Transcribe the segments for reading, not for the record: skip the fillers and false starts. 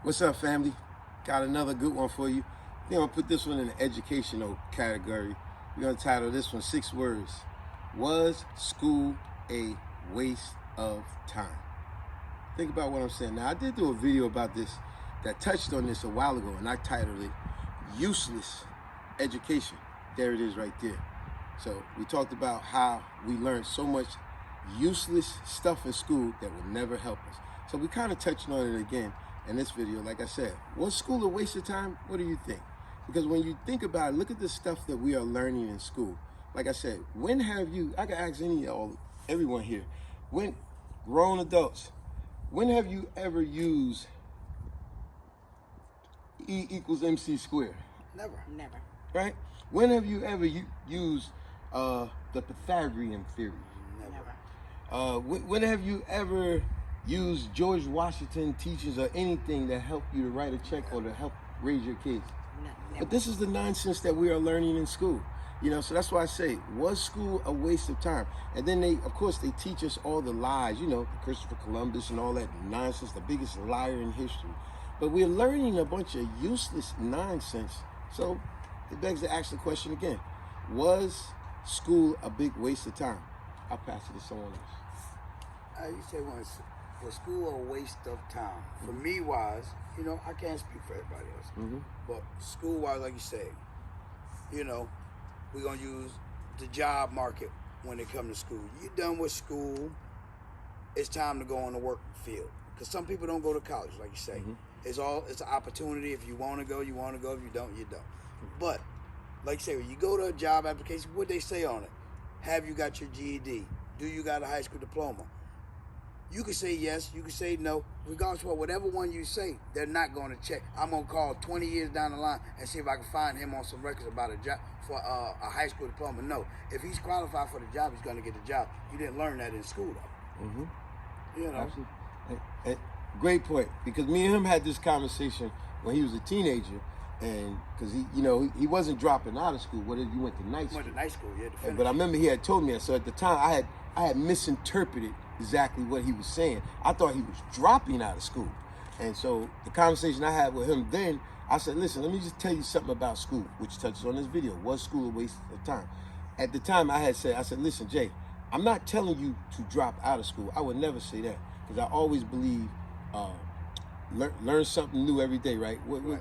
What's up, family? Got another good one for you. I think I'm gonna put this one in the educational category. We're gonna title this one 6 words. Was school a waste of time? Think about what I'm saying. Now, I did do a video about this that touched on this a while ago, and I titled it Useless Education. There it is right there. So we talked about how we learned so much useless stuff in school that would never help us. So we kind of touched on it again in this video. Like I said, was school a waste of time? What do you think? Because when you think about it, look at the stuff that we are learning in school. Like I said, when have you, I can ask everyone here, when grown adults, when have you ever used E equals MC squared? Never. Never. Right? When have you ever used the Pythagorean theory? Never. When have you ever used George Washington teachings or anything that helped you to write a check or to help raise your kids? Never. But this is the nonsense that we are learning in school. You know, so that's why I say, was school a waste of time? And then of course, they teach us all the lies, you know, Christopher Columbus and all that nonsense, the biggest liar in history. But we're learning a bunch of useless nonsense. So it begs to ask the question again, was school a big waste of time? I'll pass it to someone else. You say was school a waste of time? For me, wise, you know, I can't speak for everybody else. But school wise, like you say, you know, we're gonna use the job market when it comes to school. You're done with school, it's time to go on the work field. Because some people don't go to college, like you say. It's an opportunity. If you want to go, you want to go. If you don't, you don't. But like you say, when you go to a job application, what they say on it? Have you got your GED? Do you got a high school diploma? You can say yes, you can say no. Regardless of whatever one you say, they're not going to check. I'm going to call 20 years down the line and see if I can find him on some records about a job for a high school diploma. No, if he's qualified for the job, he's going to get the job. You didn't learn that in school, though. You know. Absolutely. Great point, because me and him had this conversation when he was a teenager, and because he wasn't dropping out of school. He went to night school. Went to night school, yeah. But I remember he had told me that. So at the time, I had misinterpreted exactly what he was saying. I thought he was dropping out of school, and so the conversation I had with him then, I said, "Listen, let me just tell you something about school, which touches on this video. Was school a waste of time?" At the time, I said, "Listen, Jay, I'm not telling you to drop out of school. I would never say that, because I always believe." Learn something new every day, right?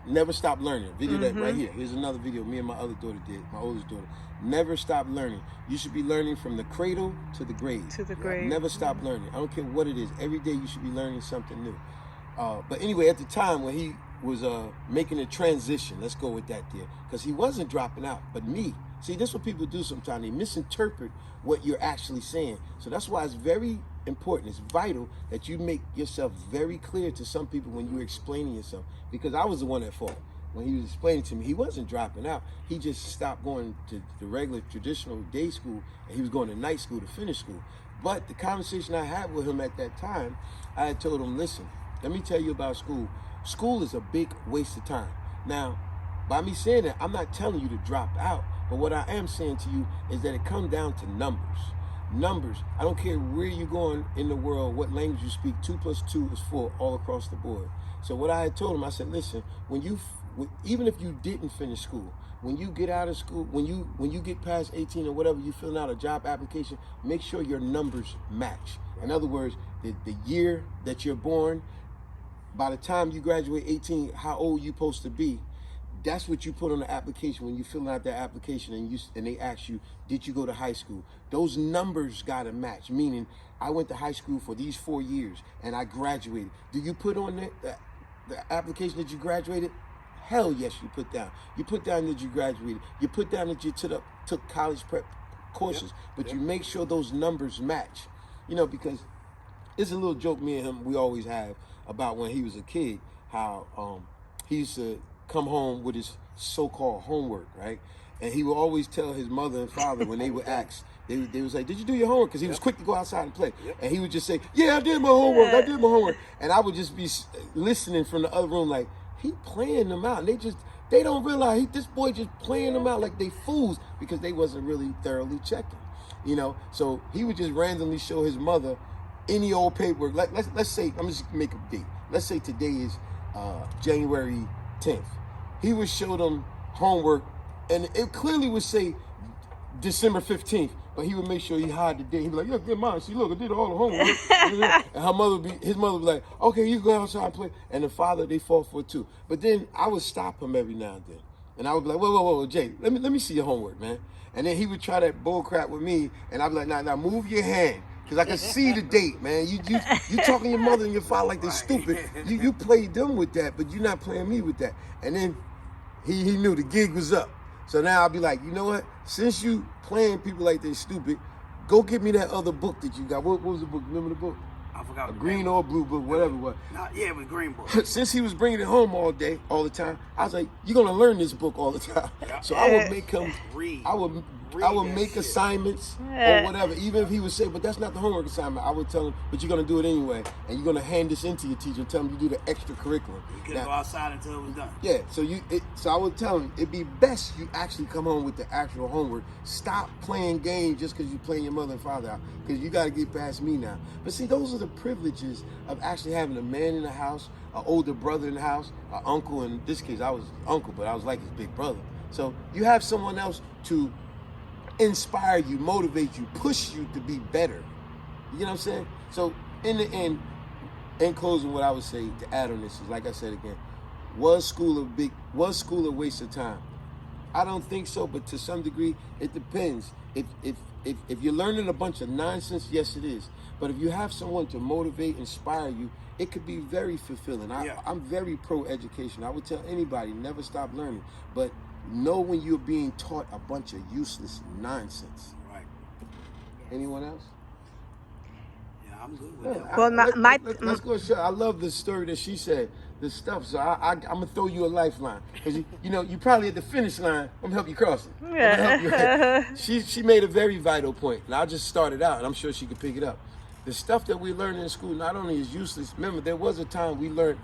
Never stop learning. Video that right here. Here's another video me and my other daughter did, my oldest daughter. Never stop learning. You should be learning from the cradle to the grave. Never stop learning. I don't care what it is. Every day you should be learning something new. But anyway, at the time when he was making a transition, let's go with that there, because he wasn't dropping out, but me. See, this is what people do sometimes. They misinterpret what you're actually saying. So that's why it's very important. It's vital that you make yourself very clear to some people when you're explaining yourself. Because I was the one at fault. When he was explaining to me, he wasn't dropping out. He just stopped going to the regular traditional day school, and he was going to night school to finish school. But the conversation I had with him at that time, I had told him, listen, let me tell you about school. School is a big waste of time. Now, by me saying that, I'm not telling you to drop out. But what I am saying to you is that it comes down to numbers. Numbers. I don't care where you're going in the world, what language you speak, 2 + 2 is 4 all across the board. So what I had told him, I said, listen, even if you didn't finish school, when you get out of school, when you get past 18 or whatever, you filling out a job application, make sure your numbers match. In other words, the year that you're born, by the time you graduate 18, how old you supposed to be. That's what you put on the application when you fill out that application and they ask you, did you go to high school? Those numbers gotta match, meaning I went to high school for these 4 years and I graduated. Do you put on the application that you graduated? Hell yes, you put down. You put down that you graduated. You put down that you took college prep courses, but you make sure those numbers match. You know, because it's a little joke me and him we always have about when he was a kid, how he used to come home with his so-called homework, right? And he would always tell his mother and father when they would ask, they would say, did you do your homework? Because he was quick to go outside and play. And he would just say, yeah, I did my homework. I did my homework. And I would just be listening from the other room like, he playing them out. And they don't realize this boy just playing them out like they fools, because they wasn't really thoroughly checking, you know? So he would just randomly show his mother any old paperwork. Let's say, I'm just make a date. Let's say today is January 10th. He would show them homework, and it clearly would say December 15th, but he would make sure he hide the date. He'd be like, "Look, mom, see, look, I did all the homework." And his mother would be like, "Okay, you go outside and play." And the father, they fall for it too. But then I would stop him every now and then, and I would be like, "Whoa, Jay, let me see your homework, man." And then he would try that bull crap with me, and I'd be like, "Now, move your hand." Cause I can see the date, man. You talking to your mother and your father like they're stupid. You played them with that, but you're not playing me with that. And then he knew the gig was up. So now I'll be like, you know what? Since you playing people like they're stupid, go get me that other book that you got. What was the book? Remember the book? I forgot. A green or blue book, whatever it was. Yeah, it was green book. Since he was bringing it home all day, all the time, I was like, you're gonna learn this book all the time. So I would make him read. I would make assignments or whatever, even if he would say, but that's not the homework assignment. I would tell him, but you're gonna do it anyway, and you're gonna hand this in to your teacher and tell him you do the extracurricular. You couldn't go outside until it was done. Yeah, so I would tell him it'd be best you actually come home with the actual homework. Stop playing games just because you're playing your mother and father out, because you got to get past me now. But see, those are the privileges of actually having a man in the house, an older brother in the house, an uncle. In this case, I was uncle, but I was like his big brother. So you have someone else to inspire you, motivate you, push you to be better. You know what I'm saying? So in the end, in closing, what I would say to add on this is, like I said again, was school a waste of time? I don't think so, but to some degree, it depends. If you're learning a bunch of nonsense, yes, it is. But if you have someone to motivate, inspire you, it could be very fulfilling. I'm very pro-education. I would tell anybody, never stop learning. But know when you're being taught a bunch of useless nonsense. Right. Anyone else? Yeah, I'm good with that. Well, let's go. I love the story that she said. The stuff. So I'm gonna throw you a lifeline, because you probably at the finish line. I'm gonna help you cross it. I'm gonna help you. She made a very vital point, and I'll just start it out, and I'm sure she could pick it up. The stuff that we learn in school not only is useless. Remember, there was a time we learned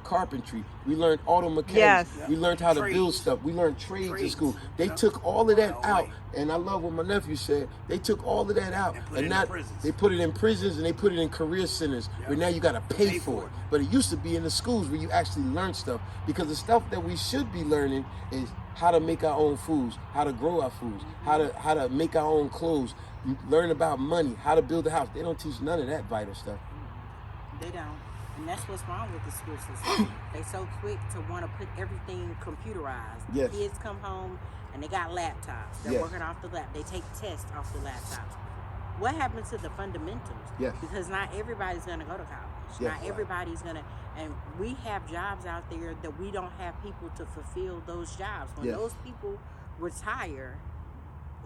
carpentry. We learned auto mechanics. Yes. We learned how to build stuff. We learned trades in school. They took all of that out, and I love what my nephew said. They took all of that out, and now they put it in prisons and they put it in career centers where now you got to pay for it. But it used to be in the schools where you actually learn stuff, because the stuff that we should be learning is how to make our own foods, how to grow our foods, how to make our own clothes, learn about money, how to build a house. They don't teach none of that vital stuff. They don't. And that's what's wrong with the school system. They so quick to want to put everything computerized. Yes. Kids come home and they got laptops. They're Yes. working off the lap. They take tests off the laptops. What happened to the fundamentals? Yes. Because not everybody's going to go to college. Yes. Not everybody's going to. And we have jobs out there that we don't have people to fulfill those jobs. When Yes. those people retire,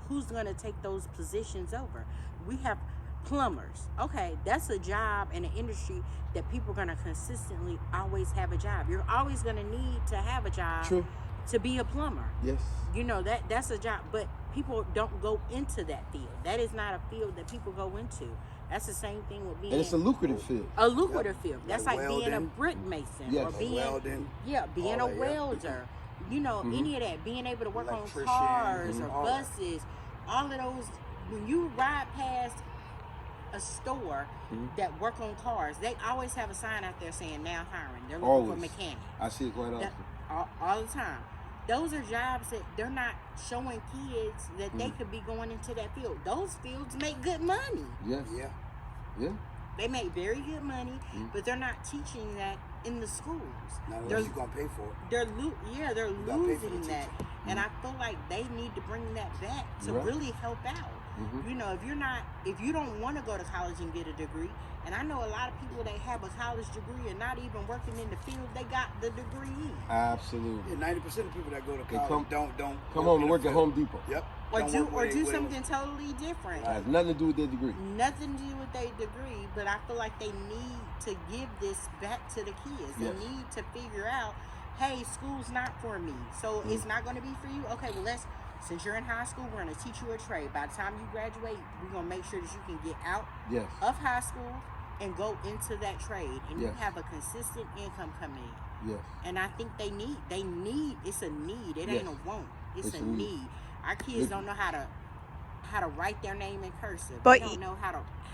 who's going to take those positions over? We have plumbers. Okay, that's a job in an industry that people are going to consistently always have a job. You're always going to need to have a job True. to be a plumber. Yes. You know, that's a job, but people don't go into that field. That is not a field that people go into. That's the same thing with being And it's a lucrative field. a lucrative field. That's like being a welding. brick mason Yes. or being Welding. being all a that, yeah. welder. You know, any of that, being able to work on Electrician, cars or all that. buses, all of those. When you ride past a store that work on cars, they always have a sign out there saying now hiring. They're looking for Always. mechanics. I see it quite often. All the time. Those are jobs that they're not showing kids that they could be going into that field. Those fields make good money. Yes. Yeah. Yeah. They make very good money, but they're not teaching that in the schools. Not They're unless you're gonna pay for it. they're gotta pay for losing the that, teacher. and I feel like they need to bring that back to Right. really help out. You know, if you don't want to go to college and get a degree, and I know a lot of people that have a college degree and not even working in the field, they got the degree in. Absolutely. Yeah, 90% of people that go to They college don't Come home and work at at Home Depot. Yep. Or Don't do work or with do it- something totally different. It has nothing to do with their degree. Nothing to do with their degree, but I feel like they need to give this back to the kids. They Yes. need to figure out, hey, school's not for me, so it's not going to be for you. Okay, well, since you're in high school, we're going to teach you a trade. By the time you graduate, we're going to make sure that you can get out Yes. of high school and go into that trade, and you Yes. have a consistent income coming in. Yes. And I think they need, it's a need. It Yes. ain't a want. It's It's a a need. need. Our kids Look- don't know how to write their name in cursive. But they don't know how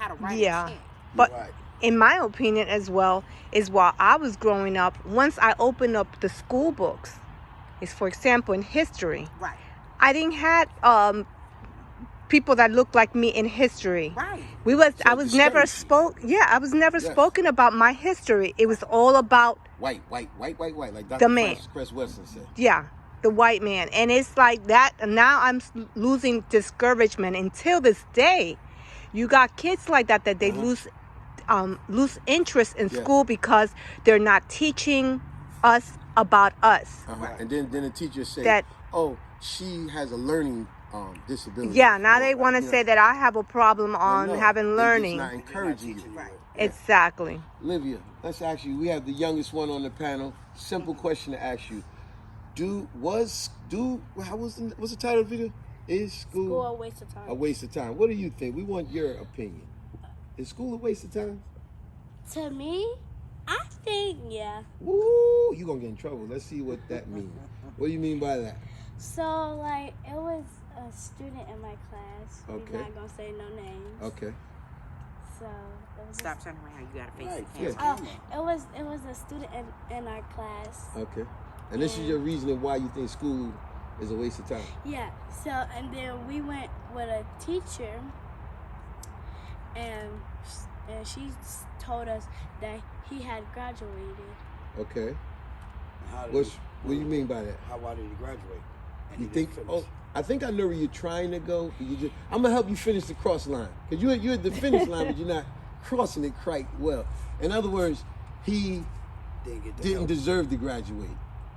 to write yeah. a check. But Right. in my opinion as well, is while I was growing up, once I opened up the school books, is for example in history, Right. I didn't have people that looked like me in history. Right. I was never I was never Yes. spoken about my history. It was all about White, like Dr. The man. Francis Cress Weston said. the white man. And it's like that. And now I'm losing discouragement until this day. You got kids like that they lose interest in Yeah. school because they're not teaching us about us. And then the teacher said, That- "Oh, she has a learning disability." Yeah, now they want to You know, say that I have a problem on no, having they're learning. just not encouraging you. Right. Exactly. Olivia, let's ask you. We have the youngest one on the panel. Simple question to ask you: what's the title of the video? Is school a waste of time. a waste of time? What do you think? We want your opinion. Is school a waste of time? To me, I think yeah. Woo! You gonna get in trouble. Let's see what that means. What do you mean by that? So like it was a student in my class. Okay. We're not gonna say no names. Okay. So it was Stop turning around. You gotta face Right, the yeah. camera. it was a student in our class. Okay. And this is your reasoning why you think school is a waste of time. Yeah. So and then we went with a teacher, and she told us that he had graduated. Okay. How did What he- do you mean by that? Why did he graduate? And You he think? didn't Oh, finish? I think I know where you're trying to go. But I'm gonna help you finish the cross line because you're at the finish line, but you're not crossing it quite well. In other words, he Didn't get the didn't help. deserve to graduate,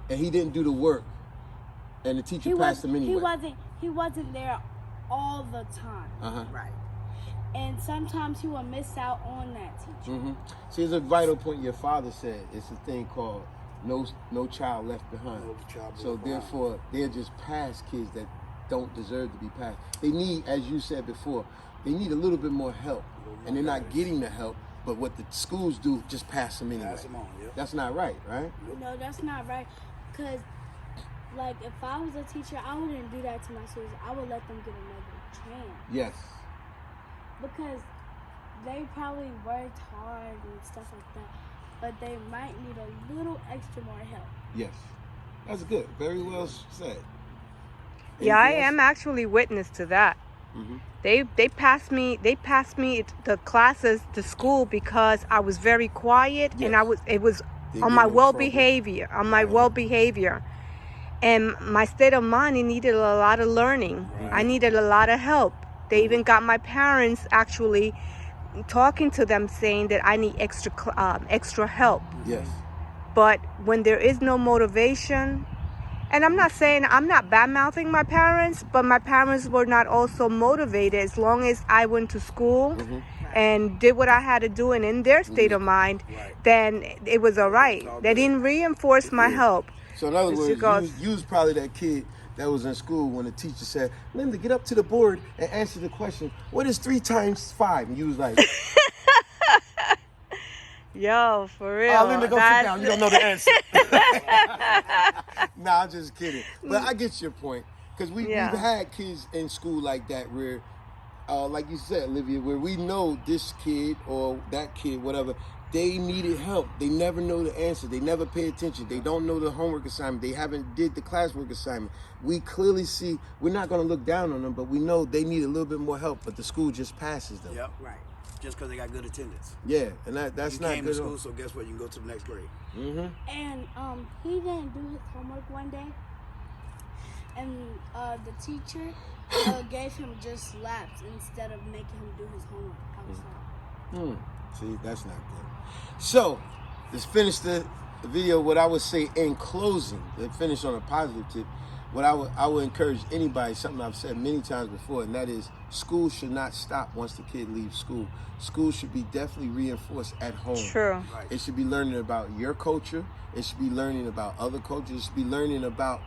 and he didn't do the work, and the teacher passed him anyway. He wasn't there all the time, Uh-huh. Right. and sometimes he would miss out on that teacher. Mm-hmm. See, it's a vital point your father said. It's a thing called no child left behind. No child So left behind. therefore, they're just past kids that don't deserve to be passed. They need, as you said before, they need a little bit more help, and they're not getting the help. But what the schools do, just pass them anyway. Pass them on, yeah. That's not right, right? No, that's not right. Cause like if I was a teacher, I wouldn't do that to my students. I would let them get another chance Yes. because they probably worked hard and stuff like that, but they might need a little extra more help. Yes. That's good. Very well said. Yeah, I Anything am actually witness to that. Mhm. They passed me the classes to school because I was very quiet and Yes. it was They on get my in trouble. well behavior. And my state of mind, it needed a lot of learning. I needed a lot of help. They even got my parents actually talking to them saying that I need extra help. Yes. But when there is no motivation, and I'm not saying I'm not bad-mouthing my parents, but my parents were not also motivated. As long as I went to school and did what I had to do and in their state of mind, then it was all right. They didn't reinforce my help. So in other It's words, because- you was probably that kid that was in school when the teacher said, "Linda, get up to the board and answer the question. What is 3 times 5?" And you was like, Yo, for real. "Oh, Linda, go sit That's- down. You don't know the answer." Nah, I'm just kidding. But I get your point because we've had kids in school like that where, like you said, Olivia, where we know this kid or that kid, whatever, they needed help. They never know the answer. They never pay attention. They don't know the homework assignment. They haven't did the classwork assignment. We clearly see, we're not going to look down on them, but we know they need a little bit more help, but the school just passes them. Yep. Right. Just because they got good attendance. Yeah, and that's You not came good. to at all. school, so guess what? You can go to the next grade. And he didn't do his homework one day, and the teacher gave him just slaps instead of making him do his homework outside. See, that's not good. So, let's finish the video. What I would say in closing, to finish on a positive tip, what I would encourage anybody, something I've said many times before, and that is school should not stop once the kid leaves school. School should be definitely reinforced at home. True. It should be learning about your culture. It should be learning about other cultures. It should be learning about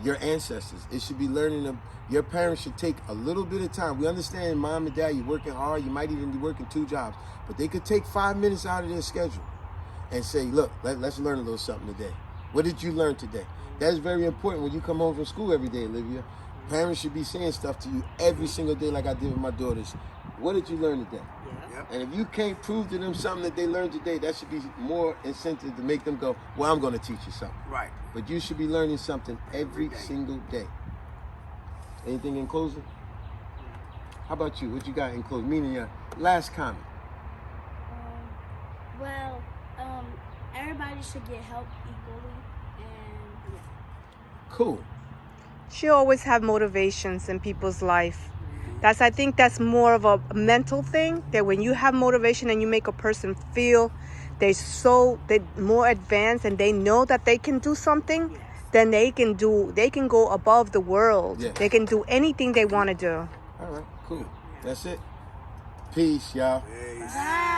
your ancestors. It should be learning. Your parents should take a little bit of time. We understand, mom and dad, you're working hard. You might even be working 2 jobs, but they could take 5 minutes out of their schedule and say, "Look, let's learn a little something today. What did you learn today?" That's very important when you come home from school every day, Olivia. Parents should be saying stuff to you every single day, like I did with my daughters. What did you learn today? Yeah. Yep. And if you can't prove to them something that they learned today, that should be more incentive to make them go, well, I'm going to teach you something. Right. But you should be learning something every single day. Anything in closing? How about you? What you got in closing? Meaning your last comment. Well, everybody should get help equally, and yeah. Cool. She always have motivations in people's life. I think that's more of a mental thing, that when you have motivation and you make a person feel they're more advanced and they know that they can do something, then they can go above the world. Yeah. They can do anything they want to do. All right, cool. That's it. Peace, y'all. Peace. Bye.